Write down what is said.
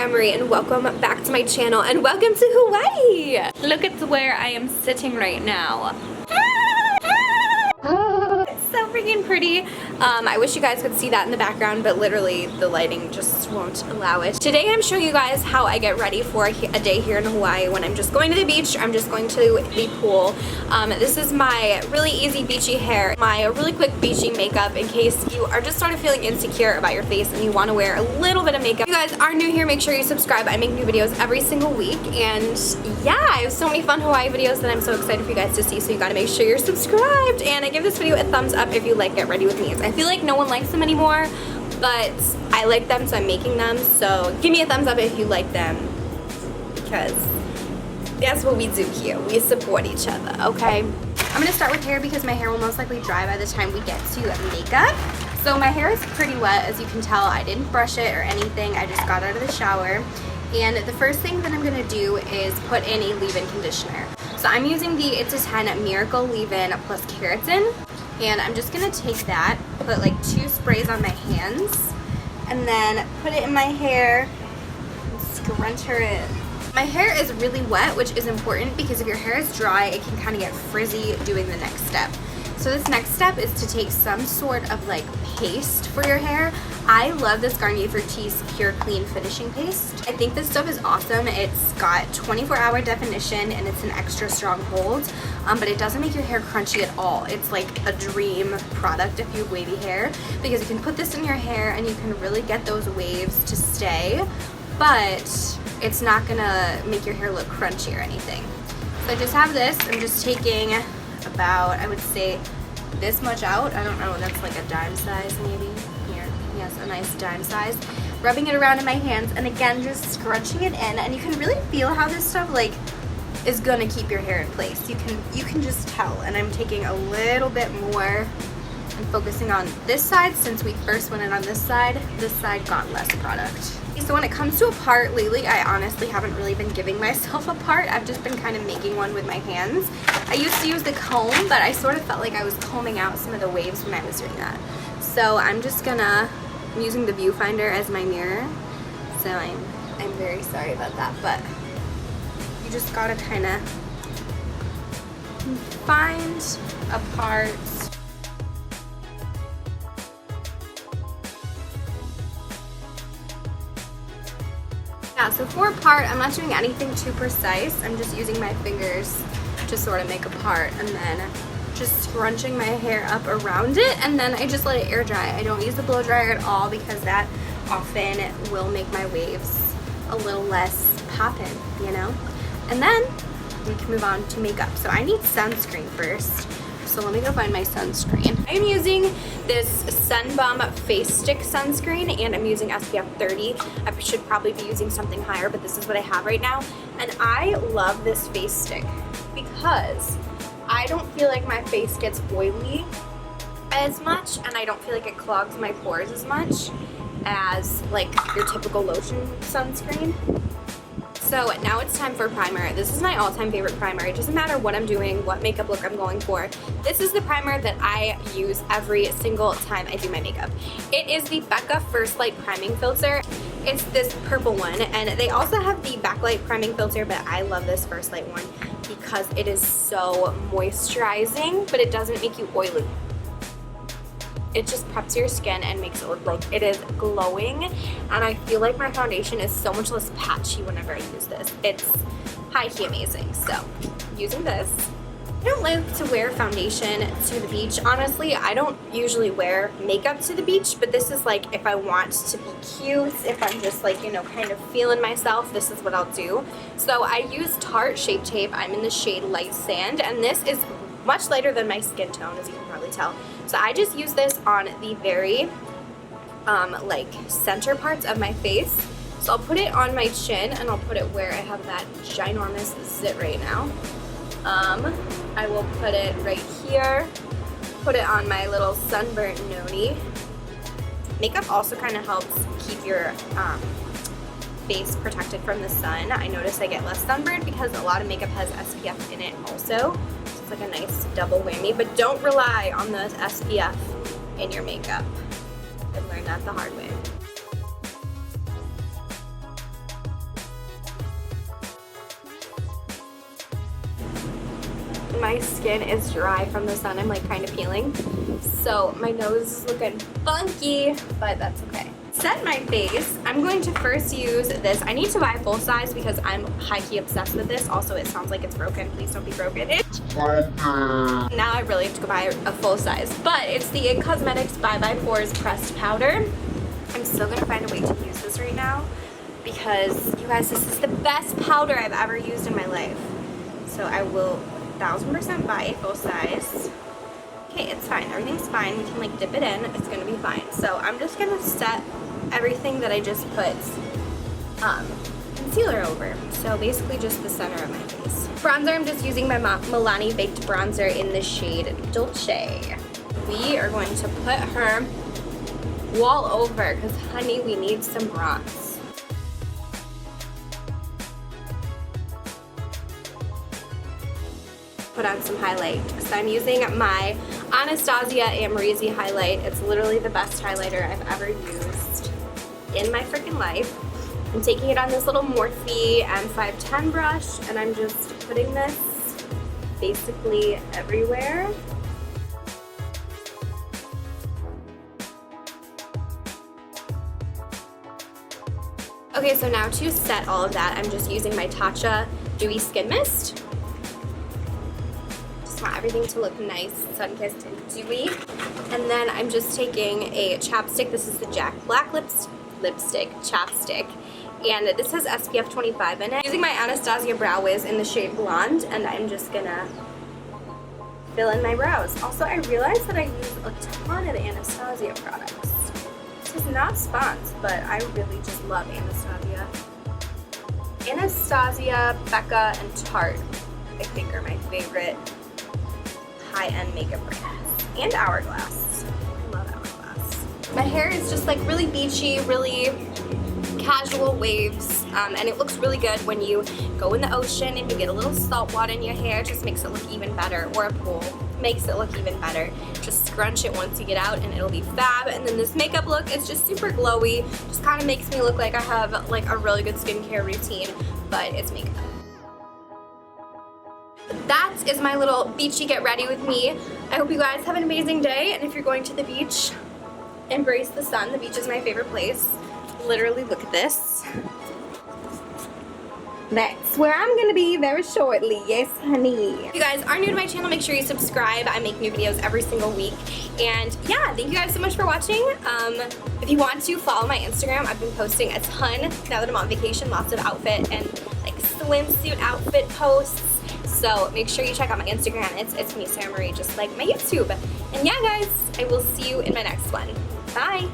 Marie, and welcome back to my channel, and welcome to Hawaii! Look at where I am sitting right now. It's so freaking pretty. I wish you guys could see that in the background, but literally the lighting just won't allow it. Today I'm showing you guys how I get ready for a day here in Hawaii when I'm just going to the beach. I'm just going to the pool. This is my really easy beachy hair, my really quick beachy makeup in case you are just sort of feeling insecure about your face and you want to wear a little bit of makeup. If you guys are new here, make sure you subscribe. I make new videos every single week, and yeah, I have so many fun Hawaii videos that I'm so excited for you guys to see, so you gotta make sure you're subscribed, and I give this video a thumbs up if you like Get Ready With Me. I feel like no one likes them anymore, but I like them, so I'm making them. So give me a thumbs up if you like them, because that's what we do here. We support each other, okay? I'm gonna start with hair because my hair will most likely dry by the time we get to makeup. So my hair is pretty wet, as you can tell. I didn't brush it or anything. I just got out of the shower. And the first thing that I'm gonna do is put in a leave-in conditioner. So I'm using the It's a 10 Miracle Leave-In Plus Keratin. And I'm just gonna take that, put like 2 sprays on my hands, and then put it in my hair and scrunch her in. My hair is really wet, which is important because if your hair is dry, it can kind of get frizzy doing the next step. So this next step is to take some sort of like paste for your hair. I love this Garnier Fructis Pure Clean Finishing Paste. I think this stuff is awesome. It's got 24-hour definition and it's an extra strong hold, but it doesn't make your hair crunchy at all. It's like a dream product if you have wavy hair, because you can put this in your hair and you can really get those waves to stay, but it's not gonna make your hair look crunchy or anything. So I just have this. I'm just taking about, I would say, this much out. I don't know, that's like a dime size maybe. Here, yes, a nice dime size. Rubbing it around in my hands, and again, just scrunching it in, and you can really feel how this stuff like is gonna keep your hair in place. You can just tell, and I'm taking a little bit more and focusing on this side. Since we first went in on this side got less product. So when it comes to a part lately, I honestly haven't really been giving myself a part. I've just been kind of making one with my hands. I used to use the comb, but I sort of felt like I was combing out some of the waves when I was doing that. So I'm using the viewfinder as my mirror. So I'm very sorry about that, but you just gotta kind of find a part. Yeah, so for a part, I'm not doing anything too precise. I'm just using my fingers to sort of make a part, and then just scrunching my hair up around it, and then I just let it air dry. I don't use the blow dryer at all because that often will make my waves a little less poppin', you know? And then we can move on to makeup. So I need sunscreen first. So let me go find my sunscreen. I'm using this Sun Bum Face Stick sunscreen, and I'm using SPF 30. I should probably be using something higher, but this is what I have right now. And I love this face stick because I don't feel like my face gets oily as much, and I don't feel like it clogs my pores as much as like your typical lotion sunscreen. So now it's time for primer. This is my all-time favorite primer. It doesn't matter what I'm doing, what makeup look I'm going for. This is the primer that I use every single time I do my makeup. It is the Becca First Light Priming Filter. It's this purple one, and they also have the Backlight Priming Filter, but I love this First Light one because it is so moisturizing, but it doesn't make you oily. It just preps your skin and makes it look like it is glowing, and I feel like my foundation is so much less patchy whenever I use this. It's high-key amazing. So using this. I don't like to wear foundation to the beach. Honestly, I don't usually wear makeup to the beach, but this is like if I want to be cute, if I'm just like, you know, kind of feeling myself, this is what I'll do. So I use Tarte Shape Tape. I'm in the shade Light Sand, and this is much lighter than my skin tone, as you can probably tell. So I just use this on the very like center parts of my face. So I'll put it on my chin, and I'll put it where I have that ginormous zit right now. I will put it right here, put it on my little sunburnt noni. Makeup also kind of helps keep your face protected from the sun. I notice I get less sunburned because a lot of makeup has SPF in it also. It's like a nice double whammy, but don't rely on the SPF in your makeup. I learned that the hard way. my skin is dry from the sun. I'm like kind of peeling. So my nose is looking funky, but that's okay. Set my face. I'm going to first use this. I need to buy a full size because I'm high-key obsessed with this. Also, it sounds like it's broken. Please don't be broken. Now I really have to go buy a full size. But it's the IT Cosmetics 5x4's pressed powder. I'm still gonna find a way to use this right now because, you guys, this is the best powder I've ever used in my life. So I will 1000% buy a full size. Okay, it's fine. Everything's fine. We can like dip it in. It's gonna be fine. So I'm just gonna set everything that I just put concealer over. So basically just the center of my face. Bronzer, I'm just using my Milani Baked Bronzer in the shade Dolce. We are going to put her all over because, honey, we need some bronze. Put on some highlight. So I'm using my Anastasia Amrezy highlight. It's literally the best highlighter I've ever used in my freaking life. I'm taking it on this little Morphe M510 brush and I'm just putting this basically everywhere. Okay, so now to set all of that, I'm just using my Tatcha Dewy Skin Mist. Just want everything to look nice, sun-kissed, and dewy. And then I'm just taking a chapstick. This is the Jack Black lipstick chapstick. And this has SPF 25 in it. Using my Anastasia Brow Wiz in the shade Blonde, and I'm just gonna fill in my brows. Also, I realized that I use a ton of Anastasia products. This is not sponsored, but I really just love Anastasia. Anastasia, Becca, and Tarte, I think, are my favorite high-end makeup brands. And Hourglass. I love Hourglass. My hair is just like really beachy, really casual waves, and it looks really good when you go in the ocean and you get a little salt water in your hair. It just makes it look even better, or a pool makes it look even better. Just scrunch it once you get out and it'll be fab. And then this makeup look is just super glowy, just kind of makes me look like I have like a really good skincare routine, but it's makeup. That is my little beachy get ready with me. I hope you guys have an amazing day, and if you're going to the beach, embrace the sun. The beach is my favorite place. Literally, look at this. That's where I'm gonna be very shortly. Yes, honey. If you guys are new to my channel, make sure you subscribe. I make new videos every single week. And yeah, thank you guys so much for watching. If you want to follow my Instagram, I've been posting a ton now that I'm on vacation. Lots of outfit and like swimsuit outfit posts. So make sure you check out my Instagram. It's me, Sarah Marie, just like my YouTube. And yeah, guys, I will see you in my next one. Bye.